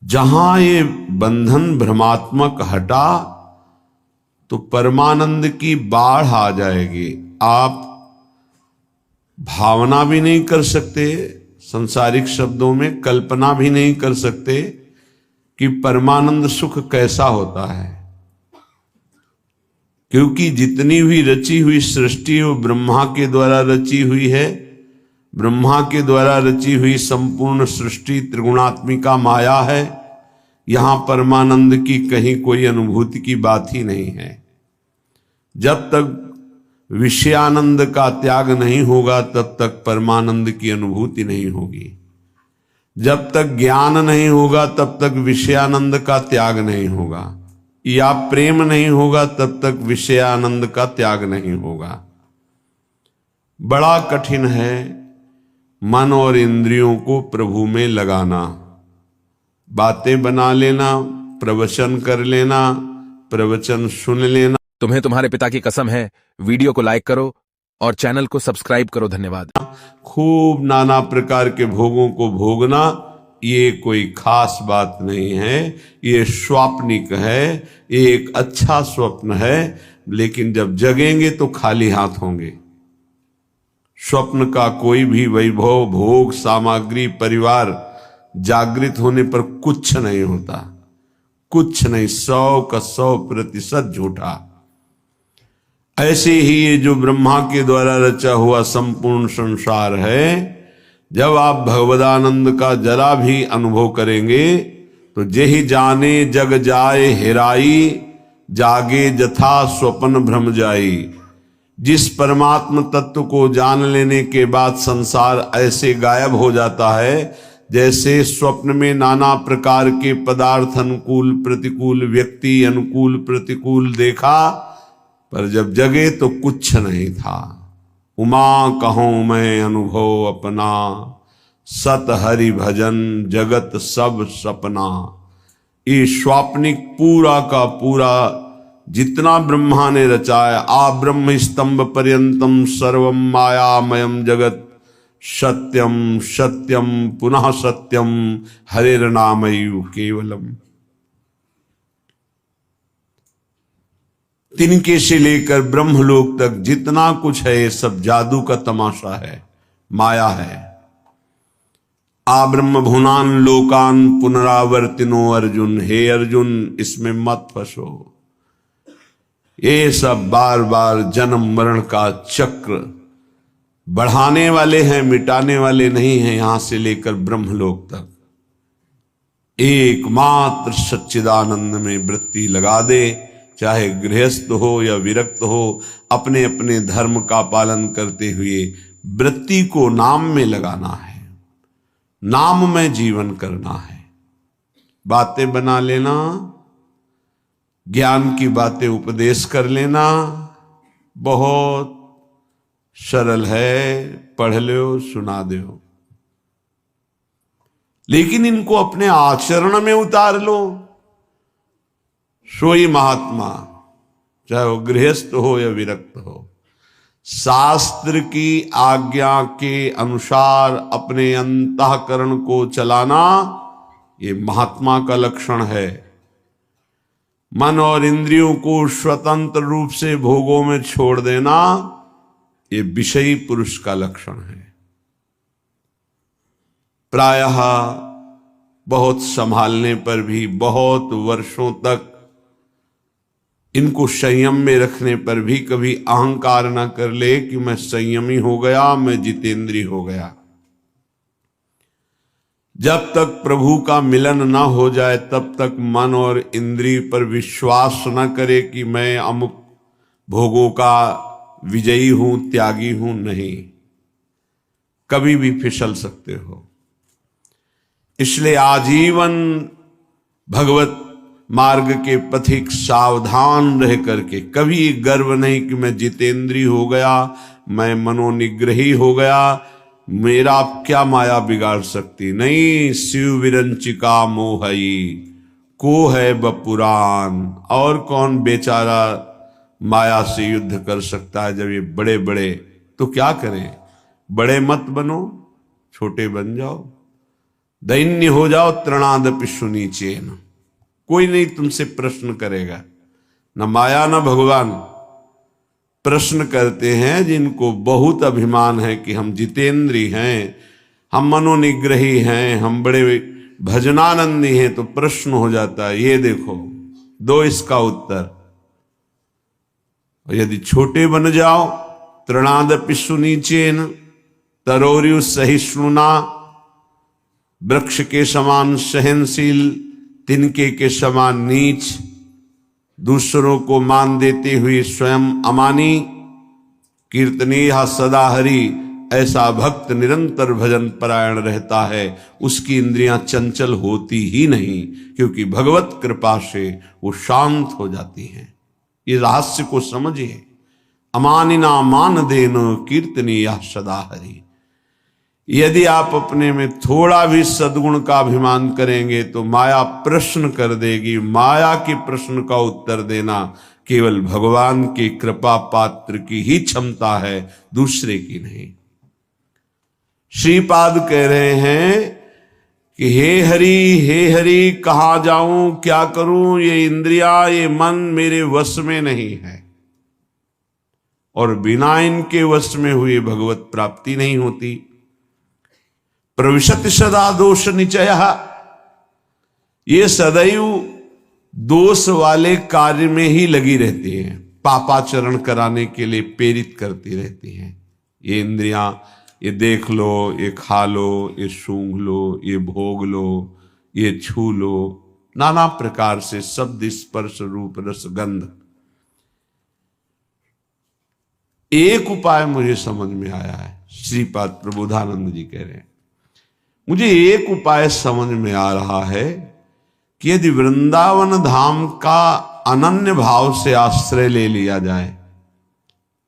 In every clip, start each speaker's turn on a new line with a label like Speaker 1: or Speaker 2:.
Speaker 1: जहां ये बंधन भ्रमात्मक हटा तो परमानंद की बाढ़ आ जाएगी। आप भावना भी नहीं कर सकते, संसारिक शब्दों में कल्पना भी नहीं कर सकते कि परमानंद सुख कैसा होता है, क्योंकि जितनी भी रची हुई सृष्टि वो ब्रह्मा के द्वारा रची हुई है। ब्रह्मा के द्वारा रची हुई संपूर्ण सृष्टि त्रिगुणात्मिका माया है। यहां परमानंद की कहीं कोई अनुभूति की बात ही नहीं है। जब तक विषयानंद का त्याग नहीं होगा तब तक परमानंद की अनुभूति नहीं होगी। जब तक ज्ञान नहीं होगा तब तक विषयानंद का त्याग नहीं होगा, या प्रेम नहीं होगा तब तक विषयानंद का त्याग नहीं होगा। बड़ा कठिन है मन और इंद्रियों को प्रभु में लगाना। बातें बना लेना, प्रवचन कर लेना, प्रवचन सुन लेना।
Speaker 2: तुम्हें तुम्हारे पिता की कसम है, वीडियो को लाइक करो और चैनल को सब्सक्राइब करो। धन्यवाद।
Speaker 1: खूब नाना प्रकार के भोगों को भोगना ये कोई खास बात नहीं है, ये स्वाप्निक है, ये एक अच्छा स्वप्न है। लेकिन जब जगेंगे तो खाली हाथ होंगे। स्वप्न का कोई भी वैभव, भोग, सामग्री, परिवार जागृत होने पर कुछ नहीं होता, कुछ नहीं, 100% झूठा। ऐसे ही ये जो ब्रह्मा के द्वारा रचा हुआ संपूर्ण संसार है, जब आप भगवदानंद का जरा भी अनुभव करेंगे तो जेहि जाने जग जाए हेराई, जागे जथा स्वप्न भ्रम जाई। जिस परमात्म तत्व को जान लेने के बाद संसार ऐसे गायब हो जाता है जैसे स्वप्न में नाना प्रकार के पदार्थ, अनुकूल प्रतिकूल, व्यक्ति अनुकूल प्रतिकूल देखा, पर जब जगे तो कुछ नहीं था। उमा कहूं मैं अनुभव अपना, सत हरि भजन जगत सब सपना। ये स्वाप्निक पूरा का पूरा जितना ब्रह्मा ने रचाया, आ ब्रह्म स्तंभ पर्यंतम सर्वम मायामयम जगत, सत्यम सत्यम पुनः सत्यम हरेर्नामैव केवलम। तिनके से लेकर ब्रह्मलोक तक जितना कुछ है ये सब जादू का तमाशा है, माया है। आ ब्रह्म भुनान लोकान पुनरावर्तिनो अर्जुन। हे अर्जुन, इसमें मत फंसो। ये सब बार बार जन्म मरण का चक्र बढ़ाने वाले हैं, मिटाने वाले नहीं हैं। यहां से लेकर ब्रह्मलोक तक एकमात्र सच्चिदानंद में वृत्ति लगा दे, चाहे गृहस्थ हो या विरक्त हो, अपने अपने धर्म का पालन करते हुए वृत्ति को नाम में लगाना है, नाम में जीवन करना है। बातें बना लेना, ज्ञान की बातें उपदेश कर लेना बहुत सरल है, पढ़ लो सुना दो, लेकिन इनको अपने आचरण में उतार लो। सोई महात्मा, चाहे वो गृहस्थ हो या विरक्त हो, शास्त्र की आज्ञा के अनुसार अपने अंतःकरण को चलाना ये महात्मा का लक्षण है। मन और इंद्रियों को स्वतंत्र रूप से भोगों में छोड़ देना ये विषयी पुरुष का लक्षण है। प्रायः बहुत संभालने पर भी, बहुत वर्षों तक इनको संयम में रखने पर भी कभी अहंकार न कर ले कि मैं संयमी हो गया, मैं जितेंद्रिय हो गया। जब तक प्रभु का मिलन न हो जाए तब तक मन और इंद्रिय पर विश्वास न करे कि मैं अमुक भोगों का विजयी हूं, त्यागी हूं। नहीं, कभी भी फिसल सकते हो। इसलिए आजीवन भगवत मार्ग के पथिक सावधान रह करके कभी गर्व नहीं कि मैं जितेंद्रिय हो गया, मैं मनोनिग्रही हो गया, मेरा क्या माया बिगाड़ सकती। नहीं, शिव विरंचिका मोहई को है बपुरान। और कौन बेचारा माया से युद्ध कर सकता है जब ये बड़े बड़े। तो क्या करें, बड़े मत बनो, छोटे बन जाओ। दैन्य हो जाओ तृणादपि सुनीचेन, कोई नहीं तुमसे प्रश्न करेगा, न माया न भगवान। प्रश्न करते हैं जिनको बहुत अभिमान है कि हम जितेंद्री हैं, हम मनोनिग्रही हैं, हम बड़े भजनानंदी हैं, तो प्रश्न हो जाता है, ये देखो दो इसका उत्तर। यदि छोटे बन जाओ, तृणादपि सुनीचेन तरोर्यु सहिष्णुना, वृक्ष के समान सहनशील, तिनके के समान नीच, दूसरों को मान देते हुए स्वयं अमानी, कीर्तनीय सदा हरि, ऐसा भक्त निरंतर भजन परायण रहता है, उसकी इंद्रियां चंचल होती ही नहीं, क्योंकि भगवत कृपा से वो शांत हो जाती हैं। ये रहस्य को समझिए। अमानिना मान देनो कीर्तनीय सदा हरि। यदि आप अपने में थोड़ा भी सद्गुण का अभिमान करेंगे तो माया प्रश्न कर देगी। माया के प्रश्न का उत्तर देना केवल भगवान की कृपा पात्र की ही क्षमता है, दूसरे की नहीं। श्रीपाद कह रहे हैं कि हे हरि कहाँ जाऊं, क्या करूं, ये इंद्रिया ये मन मेरे वश में नहीं है, और बिना इनके वश में हुए भगवत प्राप्ति नहीं होती। प्रविशति सदा दोष निचय, ये सदैव दोष वाले कार्य में ही लगी रहती हैं, पापाचरण कराने के लिए प्रेरित करती रहती हैं। ये इंद्रियां, ये देख लो, ये खा लो, ये सूंघ लो, ये भोग लो, ये छू लो, नाना प्रकार से शब्द स्पर्श रूप रस गंध। एक उपाय मुझे समझ में आया है, श्रीपाद प्रबोधानंद जी कह रहे हैं, मुझे एक उपाय समझ में आ रहा है कि यदि वृंदावन धाम का अनन्य भाव से आश्रय ले लिया जाए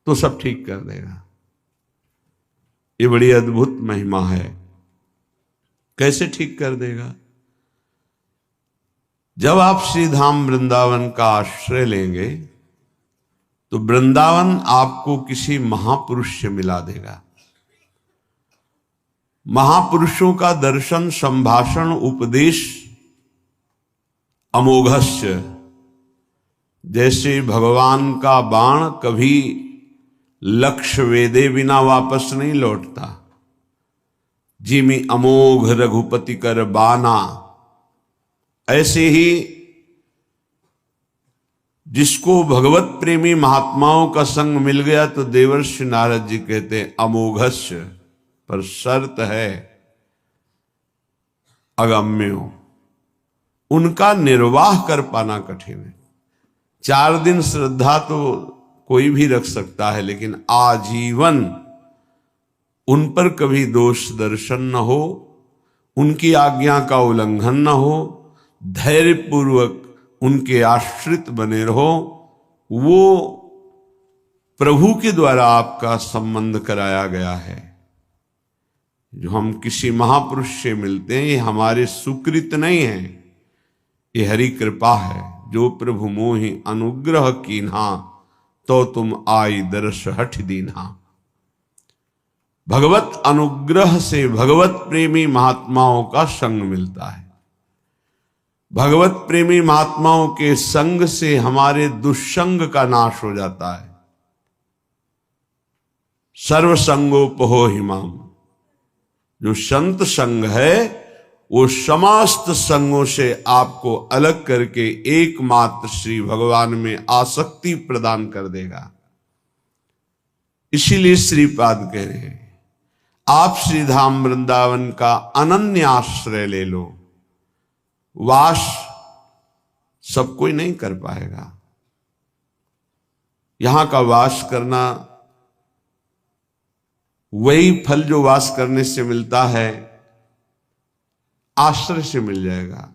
Speaker 1: तो सब ठीक कर देगा। ये बड़ी अद्भुत महिमा है। कैसे ठीक कर देगा? जब आप श्री धाम वृंदावन का आश्रय लेंगे तो वृंदावन आपको किसी महापुरुष से मिला देगा। महापुरुषों का दर्शन, संभाषण, उपदेश अमोघस्य। जैसे भगवान का बाण कभी लक्ष्य वेदे बिना वापस नहीं लौटता, जिमि अमोघ रघुपति कर बाना, ऐसे ही जिसको भगवत प्रेमी महात्माओं का संग मिल गया तो देवर्षि नारद जी कहते हैं अमोघस्य, पर शर्त है अगम्यो, उनका निर्वाह कर पाना कठिन है। 4 दिन श्रद्धा तो कोई भी रख सकता है, लेकिन आजीवन उन पर कभी दोष दर्शन न हो, उनकी आज्ञा का उल्लंघन न हो, धैर्य पूर्वक उनके आश्रित बने रहो, वो प्रभु के द्वारा आपका संबंध कराया गया है। जो हम किसी महापुरुष से मिलते हैं ये हमारे सुकृत नहीं है, ये हरि कृपा है। जो प्रभु मोहि अनुग्रह कीन्हा, तो तुम आई दर्श हठ दीन्हा। भगवत अनुग्रह से भगवत प्रेमी महात्माओं का संग मिलता है। भगवत प्रेमी महात्माओं के संग से हमारे दुष्संग का नाश हो जाता है। सर्वसंगोपहो हिमाम, जो संत संग है वो समस्त संगों से आपको अलग करके एकमात्र श्री भगवान में आसक्ति प्रदान कर देगा। इसीलिए श्रीपाद कह रहे हैं आप श्री धाम वृंदावन का अनन्य आश्रय ले लो। वास सब कोई नहीं कर पाएगा। यहां का वास करना वही फल जो वास करने से मिलता है आश्रय से मिल जाएगा।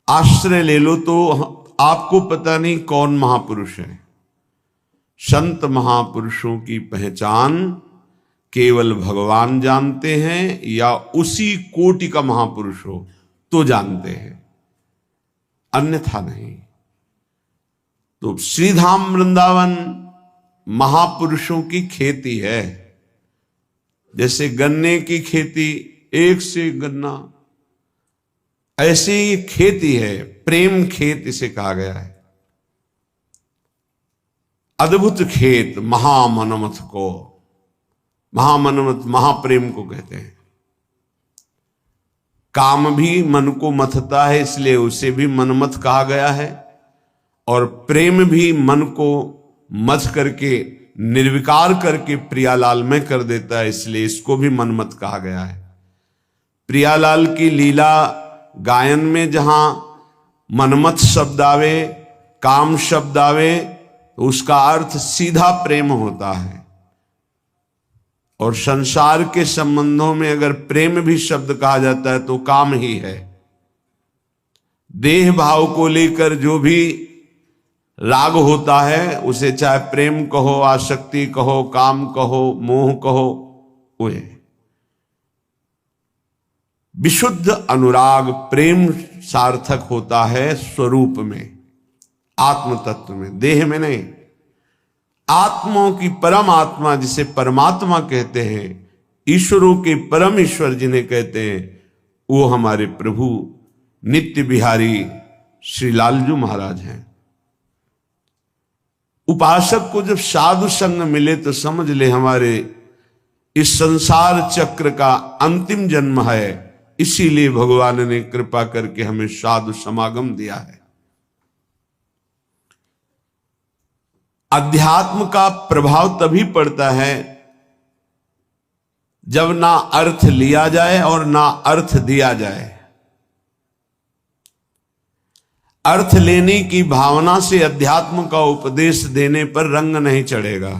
Speaker 1: आश्रय ले लो तो आपको पता नहीं कौन महापुरुष है। संत महापुरुषों की पहचान केवल भगवान जानते हैं, या उसी कोटि का महापुरुष हो तो जानते हैं, अन्यथा नहीं। तो श्रीधाम वृंदावन महापुरुषों की खेती है। जैसे गन्ने की खेती एक से एक गन्ना। ऐसे ही खेती है, प्रेम खेत इसे कहा गया है। अद्भुत खेत महामनमथ को, महामनमथ महाप्रेम को कहते हैं। काम भी मन को मथता है, इसलिए उसे भी मनमथ कहा गया है। और प्रेम भी मन को मथ करके, निर्विकार करके प्रियालाल में कर देता है, इसलिए इसको भी मनमथ कहा गया है। प्रियालाल की लीला गायन में जहां मनमथ शब्द आवे, काम शब्द आवे, तो उसका अर्थ सीधा प्रेम होता है। और संसार के संबंधों में अगर प्रेम भी शब्द कहा जाता है तो काम ही है। देह भाव को लेकर जो भी राग होता है उसे चाहे प्रेम कहो, आसक्ति कहो, काम कहो, मोह कहो, वो है। विशुद्ध अनुराग प्रेम सार्थक होता है स्वरूप में, आत्म तत्व में, देह में नहीं। आत्माओं की परम आत्मा जिसे परमात्मा कहते हैं, ईश्वरों के परम ईश्वर जिन्हें कहते हैं, वो हमारे प्रभु नित्य बिहारी श्री लालजू महाराज हैं। उपासक को जब साधु संग मिले तो समझ ले हमारे इस संसार चक्र का अंतिम जन्म है। इसीलिए भगवान ने कृपा करके हमें साधु समागम दिया है। अध्यात्म का प्रभाव तभी पड़ता है जब ना अर्थ लिया जाए और ना अर्थ दिया जाए। अर्थ लेने की भावना से अध्यात्म का उपदेश देने पर रंग नहीं चढ़ेगा,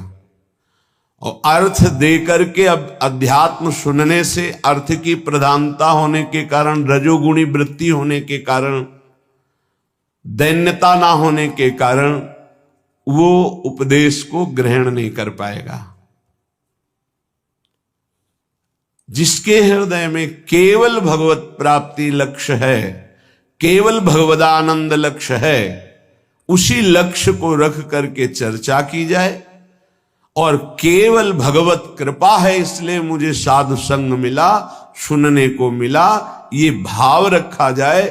Speaker 1: और अर्थ दे करके अब अध्यात्म सुनने से अर्थ की प्रधानता होने के कारण, रजोगुणी वृत्ति होने के कारण, दैन्यता ना होने के कारण वो उपदेश को ग्रहण नहीं कर पाएगा। जिसके हृदय में केवल भगवत प्राप्ति लक्ष्य है, केवल भगवदानंद लक्ष्य है, उसी लक्ष्य को रख करके चर्चा की जाए। और केवल भगवत कृपा है इसलिए मुझे साधु संग मिला, सुनने को मिला, ये भाव रखा जाए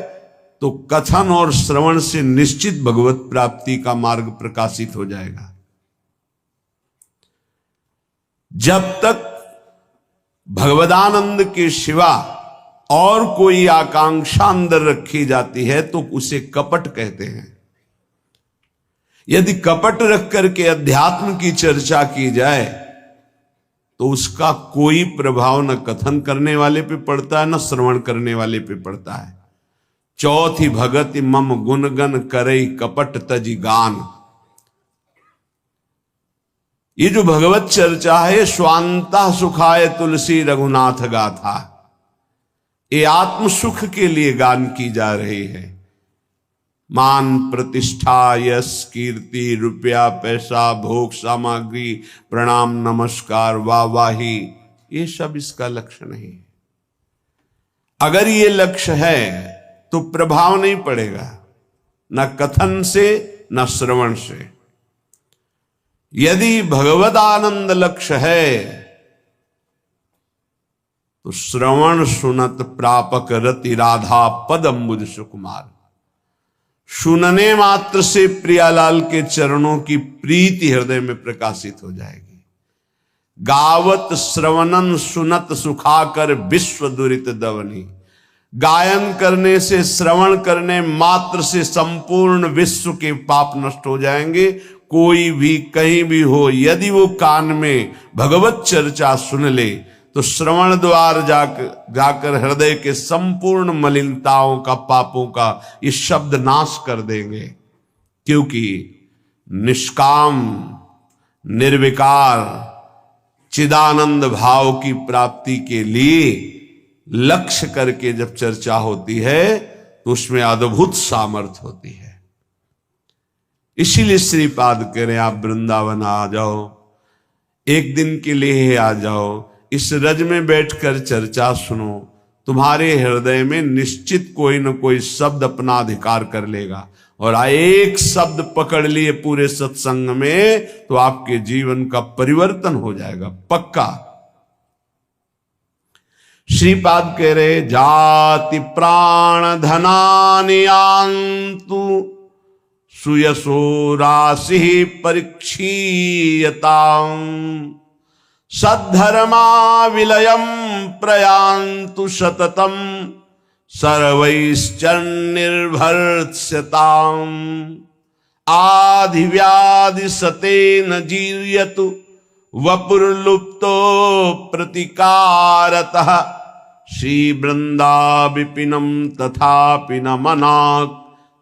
Speaker 1: तो कथन और श्रवण से निश्चित भगवत प्राप्ति का मार्ग प्रकाशित हो जाएगा। जब तक भगवदानंद के सिवा और कोई आकांक्षा अंदर रखी जाती है तो उसे कपट कहते हैं। यदि कपट रख करके अध्यात्म की चर्चा की जाए तो उसका कोई प्रभाव न कथन करने वाले पे पड़ता है, न श्रवण करने वाले पे पड़ता है। चौथी भगति मम गुणगन करई कपट तजी गान। ये जो भगवत चर्चा है, स्वांता सुखाय तुलसी रघुनाथ गाथा, ये आत्म सुख के लिए गान की जा रही है। मान प्रतिष्ठा यश कीर्ति रुपया पैसा भोग सामग्री प्रणाम नमस्कार वाहवाही, ये सब इसका लक्ष्य नहीं। अगर ये लक्ष्य है तो प्रभाव नहीं पड़ेगा, न कथन से न श्रवण से। यदि भगवद आनंद लक्ष्य है तो श्रवण सुनत प्रापक रति राधा पद अम्बुज सुकुमार। सुनने मात्र से प्रियालाल के चरणों की प्रीति हृदय में प्रकाशित हो जाएगी। गावत श्रवणन सुनत सुखाकर विश्व दुरित दवनी। गायन करने से, श्रवण करने मात्र से संपूर्ण विश्व के पाप नष्ट हो जाएंगे। कोई भी कहीं भी हो, यदि वो कान में भगवत चर्चा सुन ले तो श्रवण द्वार जाकर हृदय के संपूर्ण मलिनताओं का, पापों का ये शब्द नाश कर देंगे। क्योंकि निष्काम निर्विकार चिदानंद भाव की प्राप्ति के लिए लक्ष्य करके जब चर्चा होती है तो उसमें अद्भुत सामर्थ्य होती है। इसीलिए श्रीपाद कह रहे हैं आप वृंदावन आ जाओ, एक दिन के लिए आ जाओ, इस रज में बैठकर चर्चा सुनो। तुम्हारे हृदय में निश्चित कोई न कोई शब्द अपना अधिकार कर लेगा, और एक शब्द पकड़ लिए पूरे सत्संग में तो आपके जीवन का परिवर्तन हो जाएगा पक्का। श्रीपाद कह रहे जाति प्राण धनानि यान्तु सुयशो राशि परीक्षीयताम् सद्धर्मा विलयम प्रयान्तु सततम सर्वैश्चर्निर्भर्त्स्यताम् आधिव्याधि सतेन जीर्यतु वपुर्लुप्तो प्रतिकारतः श्रीवृंदा विपिनम तथापि न मनाक्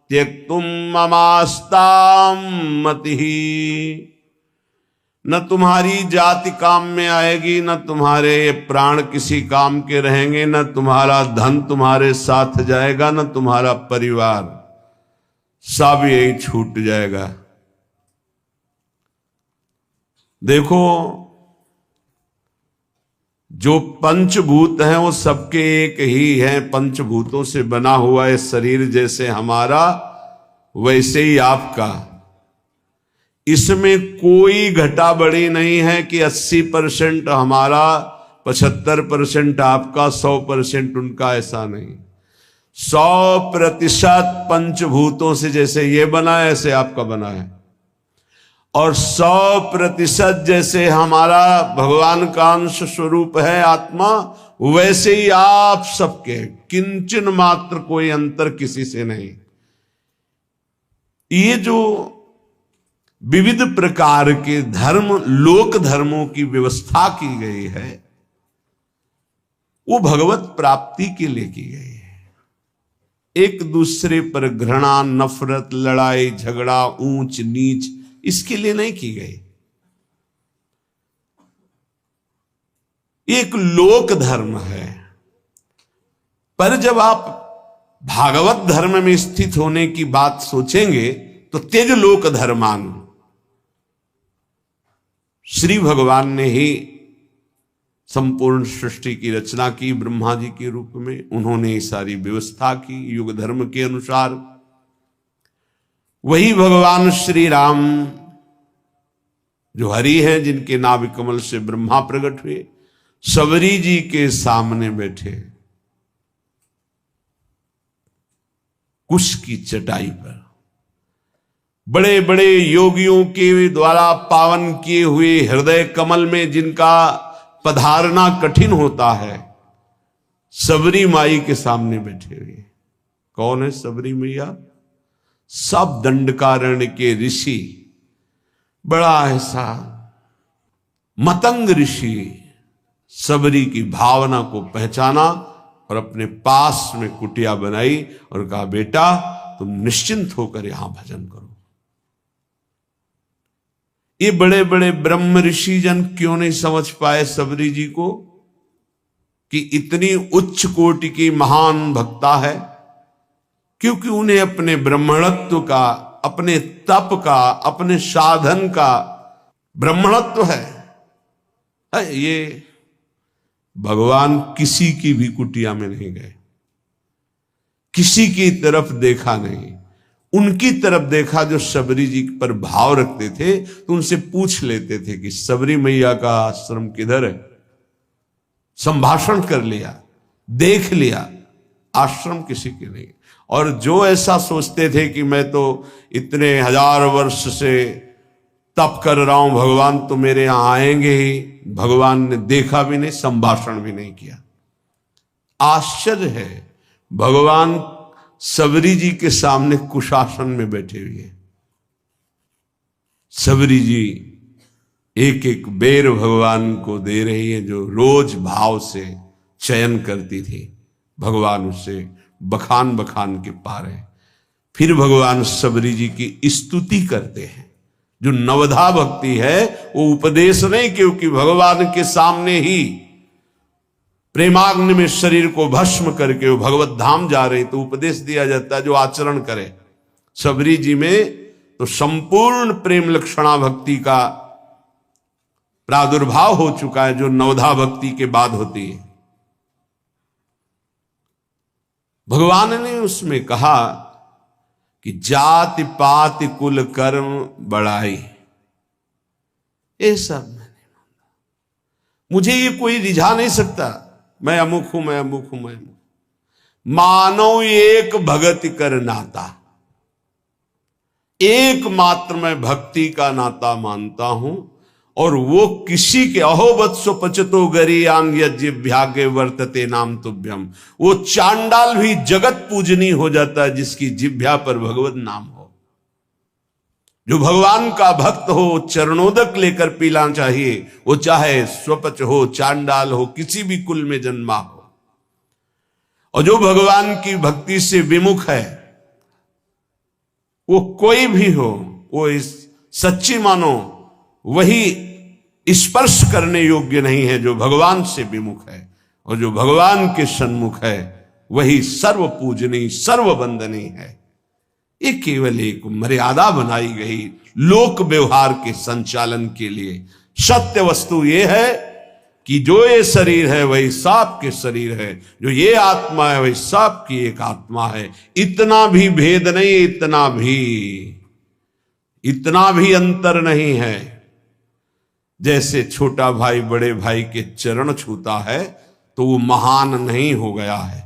Speaker 1: त्यक्तुम ममास्तां मतिः। न तुम्हारी जाति काम में आएगी, न तुम्हारे प्राण किसी काम के रहेंगे, न तुम्हारा धन तुम्हारे साथ जाएगा, न तुम्हारा परिवार, सब यही छूट जाएगा। देखो, जो पंचभूत हैं वो सबके एक ही हैं। पंचभूतों से बना हुआ है शरीर, जैसे हमारा वैसे ही आपका। इसमें कोई घटा बढ़ी नहीं है कि 80% हमारा, 75% आपका, 100% उनका, ऐसा नहीं। 100% पंचभूतों से जैसे ये बना है ऐसे आपका बना है, और 100% जैसे हमारा भगवान का अंश स्वरूप है आत्मा, वैसे ही आप सबके, किंचन मात्र कोई अंतर किसी से नहीं। ये जो विविध प्रकार के धर्म, लोक धर्मों की व्यवस्था की गई है, वो भगवत प्राप्ति के लिए की गई है। एक दूसरे पर घृणा, नफरत, लड़ाई झगड़ा, ऊंच नीच, इसके लिए नहीं की गई। एक लोक धर्म है। पर जब आप भागवत धर्म में स्थित होने की बात सोचेंगे तो तेज लोक धर्मान, श्री भगवान ने ही संपूर्ण सृष्टि की रचना की ब्रह्मा जी के रूप में। उन्होंने सारी व्यवस्था की युग धर्म के अनुसार। वही भगवान श्री राम जो हरि हैं, जिनके नाभि कमल से ब्रह्मा प्रकट हुए, सबरी जी के सामने बैठे कुश की चटाई पर, बड़े बड़े योगियों के द्वारा पावन किए हुए हृदय कमल में जिनका पधारना कठिन होता है, सबरी माई के सामने बैठे हुए। कौन है सबरी मैया? सब दंडकारण्य के ऋषि, बड़ा ऐसा मतंग ऋषि सबरी की भावना को पहचाना और अपने पास में कुटिया बनाई और कहा, बेटा तुम निश्चिंत होकर यहां भजन करो। ये बड़े बड़े ब्रह्म ऋषि जन क्यों नहीं समझ पाए सबरी जी को कि इतनी उच्च कोटि की महान भक्ता है? क्योंकि उन्हें अपने ब्रह्मणत्व का, अपने तप का, अपने साधन का ब्रह्मणत्व है। ये भगवान किसी की भी कुटिया में नहीं गए, किसी की तरफ देखा नहीं, उनकी तरफ देखा जो सबरी जी पर भाव रखते थे। तो उनसे पूछ लेते थे कि सबरी मैया का आश्रम किधर है। संभाषण कर लिया, देख लिया, आश्रम किसी के नहीं। और जो ऐसा सोचते थे कि मैं तो इतने 1000 वर्ष से तप कर रहा हूं, भगवान तो मेरे यहां आएंगे ही, भगवान ने देखा भी नहीं, संभाषण भी नहीं किया। आश्चर्य है, भगवान सबरी जी के सामने कुशासन में बैठे हुए। सबरी जी एक एक बेर भगवान को दे रही है, जो रोज भाव से चयन करती थी। भगवान उसे बखान बखान के पा रहे। फिर भगवान सबरी जी की स्तुति करते हैं। जो नवधा भक्ति है वो उपदेश नहीं, क्योंकि भगवान के सामने ही प्रेमाग्नि में शरीर को भस्म करके वो भगवत धाम जा रहे, तो उपदेश दिया जाता है जो आचरण करे। सबरी जी में तो संपूर्ण प्रेम लक्षणा भक्ति का प्रादुर्भाव हो चुका है, जो नवधा भक्ति के बाद होती है। भगवान ने उसमें कहा कि जाति पाति कुल कर्म बढ़ाई, ये सब मैंने माना, मुझे ये कोई रिझा नहीं सकता। मैं अमुक हूं, मैं अमुक हूं, मैं अमुक। मानो एक भगति कर नाता, एकमात्र मैं भक्ति का नाता मानता हूं, और वो किसी के अहोवत्सो पचतो गरीयांग यज्ञभ्यागे वर्तते नाम तुभ्यम। वो चांडाल भी जगत पूजनी हो जाता है जिसकी जिभ्या पर भगवत नाम हो। जो भगवान का भक्त हो चरणोदक लेकर पीना चाहिए, वो चाहे स्वपच हो, चांडाल हो, किसी भी कुल में जन्मा हो। और जो भगवान की भक्ति से विमुख है, वो कोई भी हो, वो इस सच्ची मानो वही स्पर्श करने योग्य नहीं है जो भगवान से विमुख है। और जो भगवान के सन्मुख है वही सर्व पूजनीय सर्व वंदनीय है। ये केवल एक मर्यादा बनाई गई लोक व्यवहार के संचालन के लिए। सत्य वस्तु ये है कि जो ये शरीर है वही सांप के शरीर है, जो ये आत्मा है वही सांप की एक आत्मा है। इतना भी भेद नहीं, इतना भी अंतर नहीं है। जैसे छोटा भाई बड़े भाई के चरण छूता है तो वो महान नहीं हो गया है,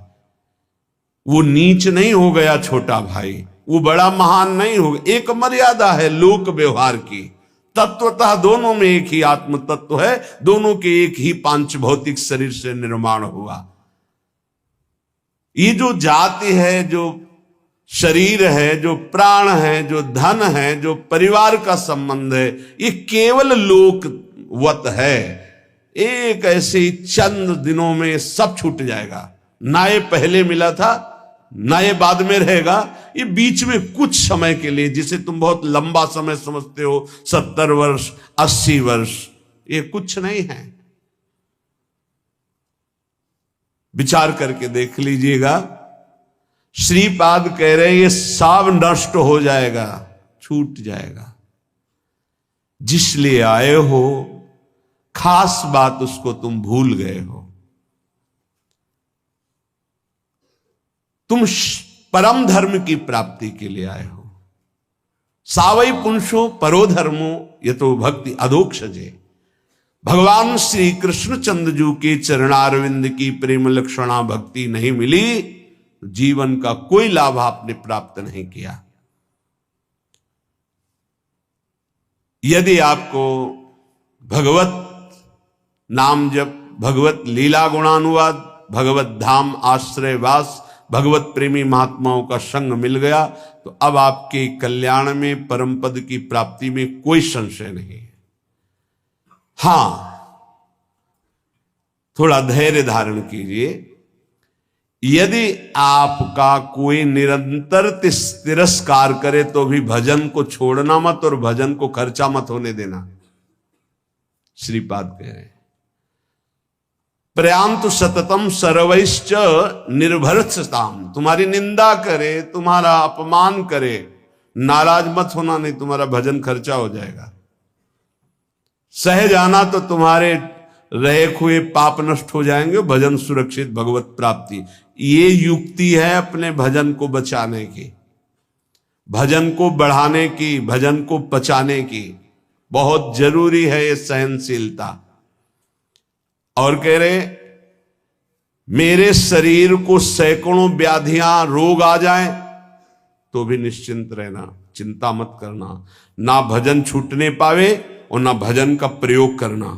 Speaker 1: वो नीच नहीं हो गया छोटा भाई, वो बड़ा महान नहीं हो गया। एक मर्यादा है लोक व्यवहार की। तत्वतः दोनों में एक ही आत्म तत्व है, दोनों के एक ही पांच भौतिक शरीर से निर्माण हुआ। ये जो जाति है, जो शरीर है, जो प्राण है, जो धन है, जो परिवार का संबंध है, ये केवल लोकवत है। एक ऐसे ही चंद दिनों में सब छूट जाएगा। ना ये पहले मिला था ना ये बाद में रहेगा। ये बीच में कुछ समय के लिए, जिसे तुम बहुत लंबा समय समझते हो, 70 वर्ष 80 वर्ष, ये कुछ नहीं है। विचार करके देख लीजिएगा। श्रीपाद कह रहे हैं ये सब नष्ट हो जाएगा, छूट जाएगा। जिस लिए आए हो खास बात उसको तुम भूल गए हो। तुम परम धर्म की प्राप्ति के लिए आए हो। सावई पुंसो परो धर्मो यतो भक्ति अधोक्षजे। भगवान श्री कृष्णचंद्र के चरणारविंद की प्रेम लक्षणा भक्ति नहीं मिली, जीवन का कोई लाभ आपने प्राप्त नहीं किया। यदि आपको भगवत नाम जप, भगवत लीला गुणानुवाद, भगवत धाम आश्रयवास, भगवत प्रेमी महात्माओं का संग मिल गया तो अब आपके कल्याण में, परम पद की प्राप्ति में कोई संशय नहीं है। हां, थोड़ा धैर्य धारण कीजिए। यदि आपका कोई निरंतर तिरस्कार करे तो भी भजन को छोड़ना मत और भजन को खर्चा मत होने देना। श्रीपाद कह रहे हैं प्रयांतु सततम सर्वैश्च निर्भरताम। तुम्हारी निंदा करे, तुम्हारा अपमान करे, नाराज मत होना, नहीं तुम्हारा भजन खर्चा हो जाएगा। सह जाना तो तुम्हारे रहे हुए पाप नष्ट हो जाएंगे, भजन सुरक्षित, भगवत प्राप्ति। ये युक्ति है अपने भजन को बचाने की, भजन को बढ़ाने की, भजन को पचाने की। बहुत जरूरी है ये सहनशीलता। और कह रहे मेरे शरीर को सैकड़ों व्याधियां रोग आ जाएं तो भी निश्चिंत रहना, चिंता मत करना। ना भजन छूटने पावे और ना भजन का प्रयोग करना,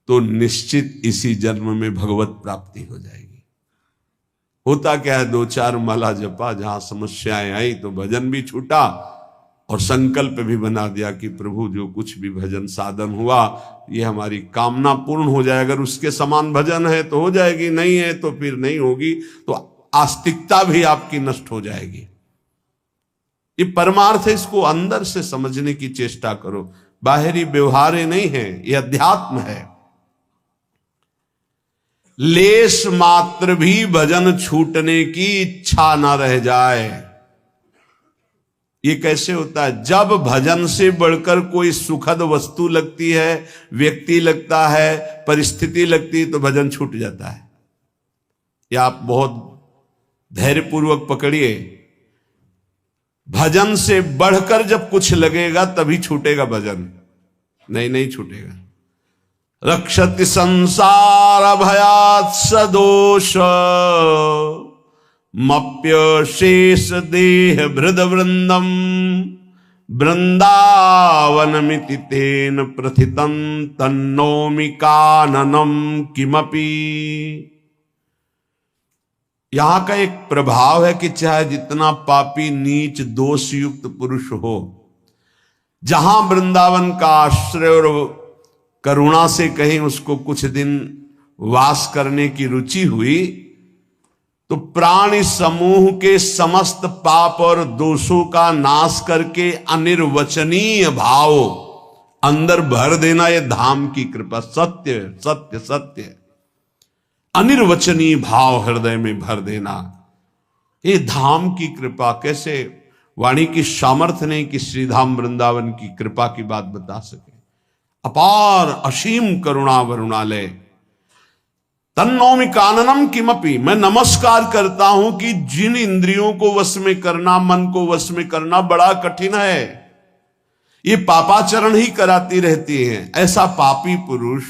Speaker 1: तो निश्चित इसी जन्म में भगवत प्राप्ति हो जाएगी। होता क्या है, 2-4 माला जपा, जहां समस्याएं आई तो भजन भी छूटा और संकल्प भी बना दिया कि प्रभु जो कुछ भी भजन साधन हुआ ये हमारी कामना पूर्ण हो जाए। अगर उसके समान भजन है तो हो जाएगी, नहीं है तो फिर नहीं होगी। तो आस्तिकता भी आपकी नष्ट हो जाएगी। ये परमार्थ है, इसको अंदर से समझने की चेष्टा करो। बाहरी व्यवहार नहीं है, ये अध्यात्म है। लेश मात्र भी भजन छूटने की इच्छा ना रह जाए। ये कैसे होता है? जब भजन से बढ़कर कोई सुखद वस्तु लगती है, व्यक्ति लगता है, परिस्थिति लगती है, तो भजन छूट जाता है। या आप बहुत धैर्यपूर्वक पकड़िए, भजन से बढ़कर जब कुछ लगेगा तभी छूटेगा भजन, नहीं छूटेगा। रक्षति संसार भयात् सदोष मप्य शेष देह भृद वृंदम वृंदावनमिति तेन प्रथितं तन्नोमि काननम किमपि। यहां का एक प्रभाव है कि चाहे जितना पापी नीच दोष युक्त पुरुष हो, जहां वृंदावन का आश्रय और करुणा से कहीं उसको कुछ दिन वास करने की रुचि हुई, तो प्राणी समूह के समस्त पाप और दोषों का नाश करके अनिर्वचनीय भाव अंदर भर देना, यह धाम की कृपा। सत्य सत्य सत्य, अनिर्वचनीय भाव हृदय में भर देना, ये धाम की कृपा। कैसे वाणी की सामर्थ्य नहीं कि श्रीधाम वृंदावन की कृपा की बात बता सके। अपार असीम करुणा वरुणालय। तन्नोमि काननम किमपि, मैं नमस्कार करता हूं कि जिन इंद्रियों को वश में करना, मन को वश में करना बड़ा कठिन है, ये पापाचरण ही कराती रहती हैं। ऐसा पापी पुरुष